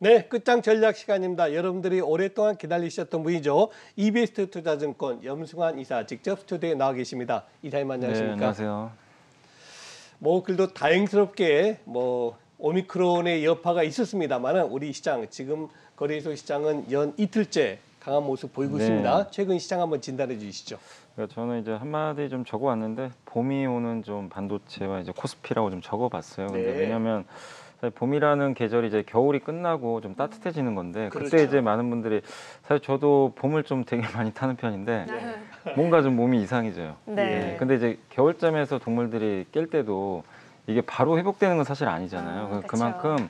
네, 끝장 전략 시간입니다. 여러분들이 오랫동안 기다리셨던 분이죠. EBS 투자증권 염승환 이사 직접 스튜디오에 나와 계십니다. 이사님 안녕하십니까? 네, 안녕하세요. 그래도 다행스럽게 오미크론의 여파가 있었습니다만 우리 시장 지금 거래소 시장은 연 이틀째 강한 모습 보이고 네. 있습니다. 최근 시장 한번 진단해 주시죠. 그러니까 저는 이제 한마디 좀 적어왔는데 봄이 오는 좀 반도체와 이제 코스피라고 좀 적어봤어요. 근데 네. 왜냐하면 사실 봄이라는 계절이 이제 겨울이 끝나고 좀 따뜻해지는 건데 그렇죠. 그때 이제 많은 분들이 사실 저도 봄을 좀 되게 많이 타는 편인데 뭔가 좀 몸이 이상해져요. 네. 근데 이제 겨울잠에서 동물들이 깰 때도 이게 바로 회복되는 건 사실 아니잖아요. 그쵸. 그만큼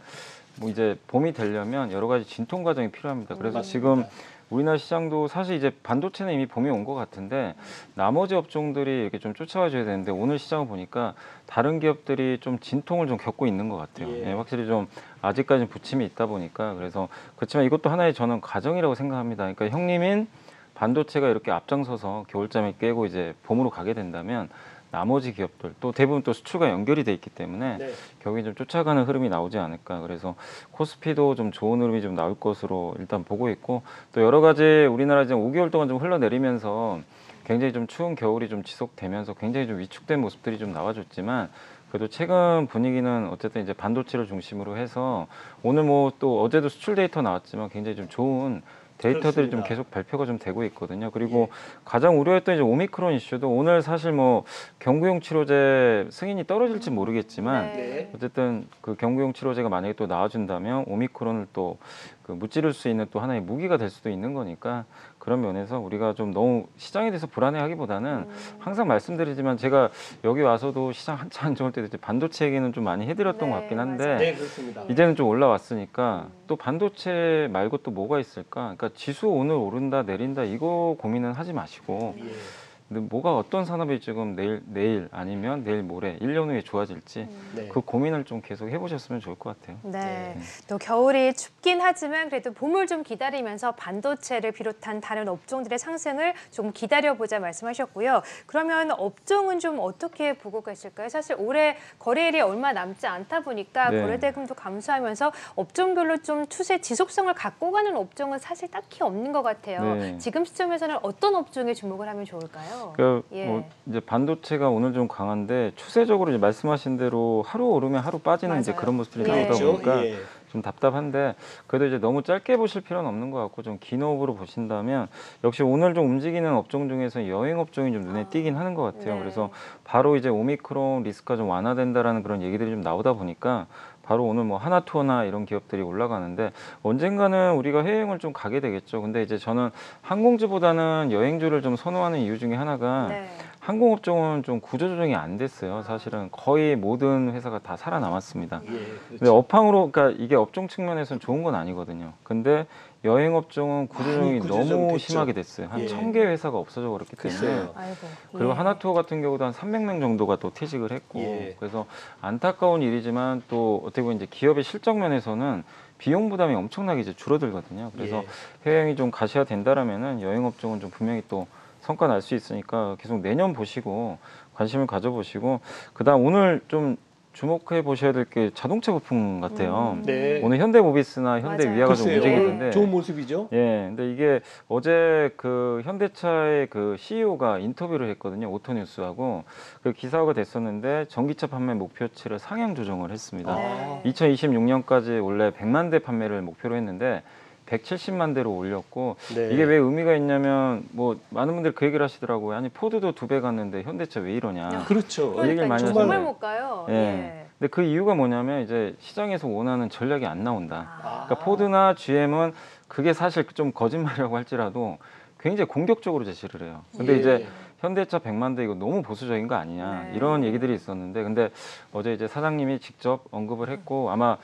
뭐 이제 봄이 되려면 여러 가지 진통 과정이 필요합니다. 그래서 맞습니다. 지금 우리나라 시장도 사실 이제 반도체는 이미 봄이 온 것 같은데 나머지 업종들이 이렇게 좀 쫓아와 줘야 되는데 오늘 시장을 보니까 다른 기업들이 좀 진통을 좀 겪고 있는 것 같아요. 예. 예, 확실히 좀 아직까지는 부침이 있다 보니까 그래서 그렇지만 이것도 하나의 저는 과정이라고 생각합니다. 그러니까 형님인 반도체가 이렇게 앞장서서 겨울잠을 깨고 이제 봄으로 가게 된다면 나머지 기업들 또 대부분 또 수출과 연결이 돼 있기 때문에 네. 경기 좀 쫓아가는 흐름이 나오지 않을까. 그래서 코스피도 좀 좋은 흐름이 좀 나올 것으로 일단 보고 있고 또 여러 가지 우리나라 이제 5개월 동안 좀 흘러내리면서 굉장히 좀 추운 겨울이 좀 지속되면서 굉장히 좀 위축된 모습들이 좀 나와줬지만 그래도 최근 분위기는 어쨌든 이제 반도체를 중심으로 해서 오늘 뭐 또 어제도 수출 데이터 나왔지만 굉장히 좀 좋은 데이터들이 그렇습니다. 좀 계속 발표가 좀 되고 있거든요. 그리고 가장 우려했던 이제 오미크론 이슈도 오늘 사실 뭐 경구용 치료제 승인이 떨어질지 모르겠지만 네. 어쨌든 그 경구용 치료제가 만약에 또 나와준다면 오미크론을 또 그 무찌를 수 있는 또 하나의 무기가 될 수도 있는 거니까 그런 면에서 우리가 좀 너무 시장에 대해서 불안해하기보다는 항상 말씀드리지만 제가 여기 와서도 시장 한참 안 좋을 때도 이제 반도체 얘기는 좀 많이 해드렸던 것 같긴 한데 네, 그렇습니다. 이제는 좀 올라왔으니까 또 반도체 말고 또 뭐가 있을까? 그러니까 지수 오늘 오른다 내린다 이거 고민은 하지 마시고 예. 근데 뭐가 어떤 산업이 지금 내일 아니면 내일 모레 1년 후에 좋아질지 네. 그 고민을 좀 계속 해보셨으면 좋을 것 같아요. 네. 또 겨울이 춥긴 하지만 그래도 봄을 좀 기다리면서 반도체를 비롯한 다른 업종들의 상승을 좀 기다려보자 말씀하셨고요. 그러면 업종은 좀 어떻게 보고 계실까요? 사실 올해 거래일이 얼마 남지 않다 보니까 네. 거래대금도 감소하면서 업종별로 좀 추세 지속성을 갖고 가는 업종은 사실 딱히 없는 것 같아요. 네. 지금 시점에서는 어떤 업종에 주목을 하면 좋을까요? 그러니까 예. 뭐 이제 반도체가 오늘 좀 강한데 추세적으로 이제 말씀하신 대로 하루 오르면 하루 빠지는 이제 맞아요. 그런 모습들이 예. 나오다 보니까 그렇죠? 예. 좀 답답한데 그래도 이제 너무 짧게 보실 필요는 없는 것 같고 좀 긴 호흡으로 보신다면 역시 오늘 좀 움직이는 업종 중에서 여행 업종이 좀 눈에 띄긴 하는 것 같아요. 네. 그래서 바로 이제 오미크론 리스크가 좀 완화된다라는 그런 얘기들이 좀 나오다 보니까 바로 오늘 뭐 하나투어나 이런 기업들이 올라가는데 언젠가는 우리가 해외여행을 좀 가게 되겠죠. 근데 이제 저는 항공주보다는 여행주를 좀 선호하는 이유 중에 하나가 네. 항공업종은 좀 구조조정이 안 됐어요. 사실은 거의 모든 회사가 다 살아남았습니다. 예, 근데 그렇죠. 업황으로 그러니까 이게 업종 측면에서는 좋은 건 아니거든요. 근데 여행업종은 구조조정이 많이 구조조정 너무 됐죠. 심하게 됐어요. 한 예. 1000개 회사가 없어져 버렸기 때문에 글쎄요. 아이고. 그리고 예. 하나투어 같은 경우도 한 300명 정도가 또 퇴직을 했고 예. 그래서 안타까운 일이지만 또 어떻게 보면 이제 기업의 실적 면에서는 비용 부담이 엄청나게 이제 줄어들거든요. 그래서 예. 해외여행이 좀 가셔야 된다라면은 여행업종은 좀 분명히 또 성과 날 수 있으니까 계속 내년 보시고 관심을 가져보시고 그다음 오늘 좀 주목해 보셔야 될 게 자동차 부품 같아요. 네. 오늘 현대모비스나 맞아요. 현대위아가 좀 글쎄요. 움직이는데 좋은 모습이죠. 예, 근데 이게 어제 그 현대차의 그 CEO가 인터뷰를 했거든요. 오토뉴스하고 그 기사화가 됐었는데 전기차 판매 목표치를 상향 조정을 했습니다. 네. 2026년까지 원래 100만 대 판매를 목표로 했는데 170만 대로 올렸고 네. 이게 왜 의미가 있냐면 뭐 많은 분들이 그 얘기를 하시더라고요. 아니 포드도 2배 갔는데 현대차 왜 이러냐. 그렇죠. 이 얘기를 많이 정말 하시네요. 못 가요. 예. 예. 근데 그 이유가 뭐냐면 이제 시장에서 원하는 전략이 안 나온다. 아. 그러니까 포드나 GM은 그게 사실 좀 거짓말이라고 할지라도 굉장히 공격적으로 제시를 해요. 근데 예. 이제 현대차 100만 대 이거 너무 보수적인 거 아니냐 네. 이런 얘기들이 있었는데 근데 어제 이제 사장님이 직접 언급을 했고 아마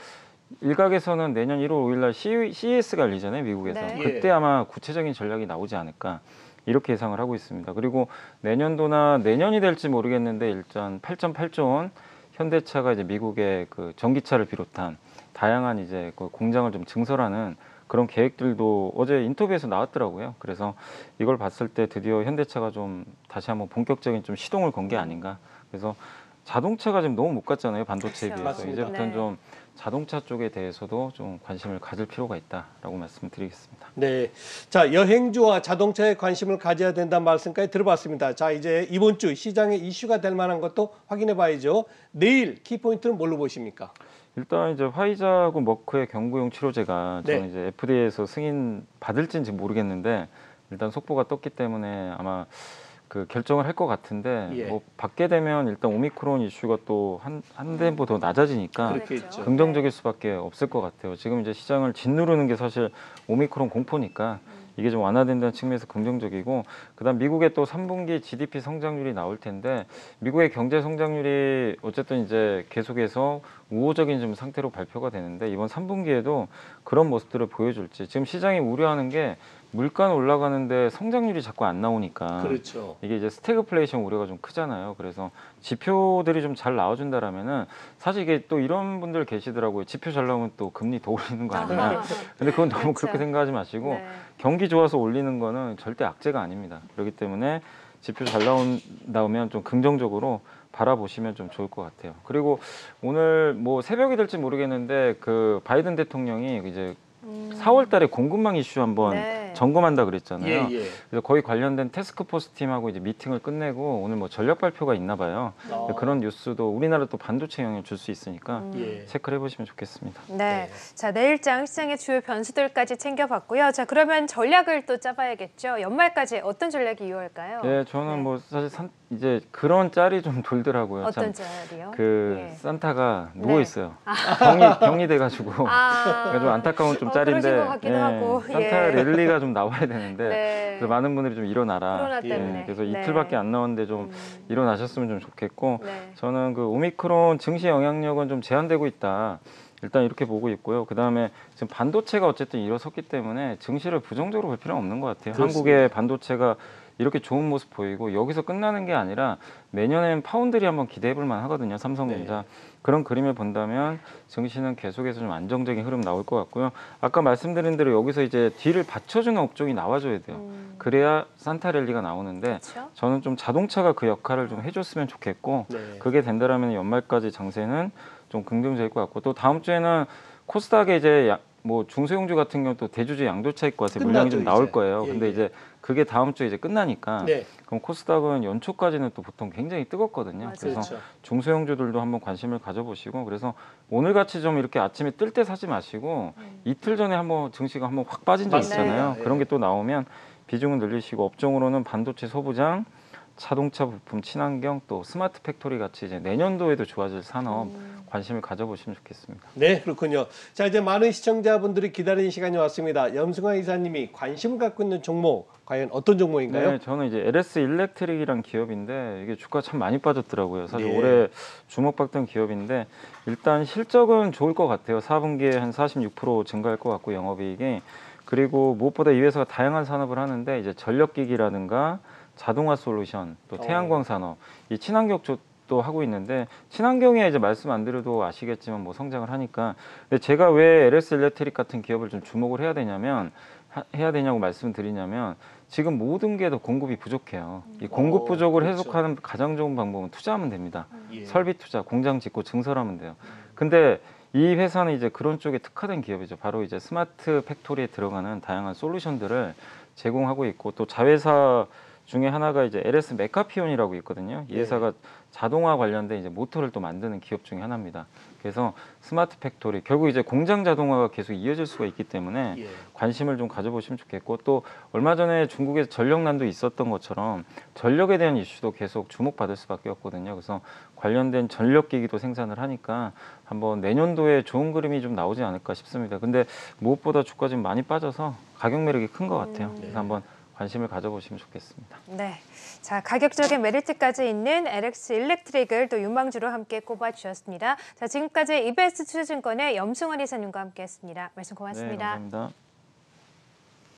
일각에서는 내년 1월 5일 날 CES가 열리잖아요, 미국에서. 네. 그때 예. 아마 구체적인 전략이 나오지 않을까 이렇게 예상을 하고 있습니다. 그리고 내년도나 내년이 될지 모르겠는데 일단 8.8조 원 현대차가 이제 미국의 그 전기차를 비롯한 다양한 이제 그 공장을 좀 증설하는 그런 계획들도 어제 인터뷰에서 나왔더라고요. 그래서 이걸 봤을 때 드디어 현대차가 좀 다시 한번 본격적인 좀 시동을 건 게 아닌가. 그래서 자동차가 지금 너무 못 갔잖아요, 반도체에 그렇죠. 비해서. 맞습니다. 이제부터는 네. 좀 자동차 쪽에 대해서도 좀 관심을 가질 필요가 있다라고 말씀드리겠습니다. 네. 자, 여행주와 자동차에 관심을 가져야 된다는 말씀까지 들어봤습니다. 자, 이제 이번 주 시장에 이슈가 될 만한 것도 확인해 봐야죠. 내일 키포인트는 뭘로 보십니까? 일단 이제 화이자하고 머크의 경구용 치료제가 저는 네. 이제 FDA에서 승인 받을지는 모르겠는데 일단 속보가 떴기 때문에 아마 그 결정을 할 것 같은데 예. 뭐 받게 되면 일단 오미크론 이슈가 또 한 템포 더 낮아지니까 그렇겠죠. 긍정적일 수밖에 없을 것 같아요. 지금 이제 시장을 짓누르는 게 사실 오미크론 공포니까 이게 좀 완화된다는 측면에서 긍정적이고, 그다음 미국의 또 3분기 GDP 성장률이 나올 텐데 미국의 경제 성장률이 어쨌든 이제 계속해서 우호적인 좀 상태로 발표가 되는데 이번 3분기에도 그런 모습들을 보여줄지, 지금 시장이 우려하는 게 물가는 올라가는데 성장률이 자꾸 안 나오니까 그렇죠. 이게 이제 스태그플레이션 우려가 좀 크잖아요. 그래서 지표들이 좀 잘 나와준다라면은 사실 이게 또 이런 분들 계시더라고요. 지표 잘 나오면 또 금리 더 올리는 거 아니냐. 근데 그건 너무 그렇죠. 그렇게 생각하지 마시고 네. 경기 좋아서 올리는 거는 절대 악재가 아닙니다. 그렇기 때문에 지표 잘 나오면 좀 긍정적으로 바라보시면 좀 좋을 것 같아요. 그리고 오늘 뭐 새벽이 될지 모르겠는데 그 바이든 대통령이 이제 4월 달에 공급망 이슈 한번 네. 점검한다 그랬잖아요. 예, 예. 그래서 거의 관련된 태스크포스 팀하고 이제 미팅을 끝내고 오늘 뭐 전략 발표가 있나 봐요. 그런 뉴스도 우리나라 또 반도체 영향을 줄 수 있으니까 예. 체크를 해보시면 좋겠습니다. 네. 네. 자, 내일장 시장의 주요 변수들까지 챙겨봤고요. 자, 그러면 전략을 또 짜봐야겠죠. 연말까지 어떤 전략이 유효할까요? 네, 저는 네. 뭐 사실 이제 그런 짤이 좀 돌더라고요. 어떤 참, 짤이요? 그 예. 산타가 네. 누워 있어요. 격리돼가지고 그러니까 좀 안타까운 좀 짤인데 그러신 것 같기도 하고. 산타 예. 랠리가 좀 나와야 되는데 네. 그래서 많은 분들이 좀 일어나라. 코로나 때문에. 그래서 네. 이틀밖에 안 나왔는데 좀 일어나셨으면 좀 좋겠고, 네. 저는 그 오미크론 증시 영향력은 좀 제한되고 있다. 일단 이렇게 보고 있고요. 그 다음에 지금 반도체가 어쨌든 일어섰기 때문에 증시를 부정적으로 볼 필요는 없는 것 같아요. 그렇습니다. 한국의 반도체가 이렇게 좋은 모습 보이고 여기서 끝나는 게 아니라 내년엔 파운드리 한번 기대해 볼 만하거든요. 삼성전자. 네. 그런 그림을 본다면 증시는 계속해서 좀 안정적인 흐름 나올 것 같고요. 아까 말씀드린 대로 여기서 이제 뒤를 받쳐주는 업종이 나와줘야 돼요. 그래야 산타 랠리가 나오는데 그렇죠. 저는 좀 자동차가 그 역할을 좀 해줬으면 좋겠고, 네. 그게 된다라면 연말까지 장세는 좀 긍정적일 것 같고, 또 다음 주에는 코스닥에 이제 뭐 중소형주 같은 경우 또 대주주 양도차 익과세 물량이 좀 끝나죠, 나올 이제. 거예요. 예, 근데 예. 이제 그게 다음 주에 이제 끝나니까 네. 그럼 코스닥은 연초까지는 또 보통 굉장히 뜨겁거든요. 맞아요. 그래서 그렇죠. 중소형주들도 한번 관심을 가져보시고, 그래서 오늘 같이 좀 이렇게 아침에 뜰 때 사지 마시고 이틀 전에 한번 증시가 한번 확 빠진 적 맞습니다. 있잖아요. 예. 그런 게 또 나오면 비중을 늘리시고, 업종으로는 반도체 소부장, 자동차 부품, 친환경, 또 스마트 팩토리 같이 이제 내년도에도 좋아질 산업 관심을 가져보시면 좋겠습니다. 네, 그렇군요. 자, 이제 많은 시청자분들이 기다리는 시간이 왔습니다. 염승환 이사님이 관심 갖고 있는 종목, 과연 어떤 종목인가요? 네, 저는 이제 LS 일렉트릭이란 기업인데 이게 주가 참 많이 빠졌더라고요. 사실 예. 올해 주목받던 기업인데 일단 실적은 좋을 것 같아요. 4분기에 한 46% 증가할 것 같고 영업이익이. 그리고 무엇보다 이 회사가 다양한 산업을 하는데 이제 전력기기라든가 자동화 솔루션, 또 태양광 산업, 이 친환경 쪽도 하고 있는데, 친환경에 이제 말씀 안 드려도 아시겠지만 뭐 성장을 하니까. 근데 제가 왜 LS 일렉트릭 같은 기업을 좀 주목을 해야 되냐고 말씀드리냐면 지금 모든 게 더 공급이 부족해요. 이 공급 부족을 그렇죠. 해소하는 가장 좋은 방법은 투자하면 됩니다. 예. 설비 투자, 공장 짓고 증설하면 돼요. 근데 이 회사는 이제 그런 쪽에 특화된 기업이죠. 바로 이제 스마트 팩토리에 들어가는 다양한 솔루션들을 제공하고 있고, 또 자회사 중에 하나가 이제 LS 메카피온이라고 있거든요. 이 회사가 자동화 관련된 이제 모터를 또 만드는 기업 중에 하나입니다. 그래서 스마트 팩토리, 결국 이제 공장 자동화가 계속 이어질 수가 있기 때문에 예. 관심을 좀 가져보시면 좋겠고, 또 얼마 전에 중국에서 전력난도 있었던 것처럼 전력에 대한 이슈도 계속 주목받을 수밖에 없거든요. 그래서 관련된 전력기기도 생산을 하니까 한번 내년도에 좋은 그림이 좀 나오지 않을까 싶습니다. 근데 무엇보다 주가 지금 많이 빠져서 가격 매력이 큰 것 같아요. 그래서 한번 관심을 가져보시면 좋겠습니다. 네. 자, 가격적인 메리트까지 있는 LS 일렉트릭을 또 유망주로 함께 꼽아주셨습니다. 자, 지금까지 이베스트 투자증권의 염승환 이사님과 함께했습니다. 말씀 네, 고맙습니다. 감사합니다.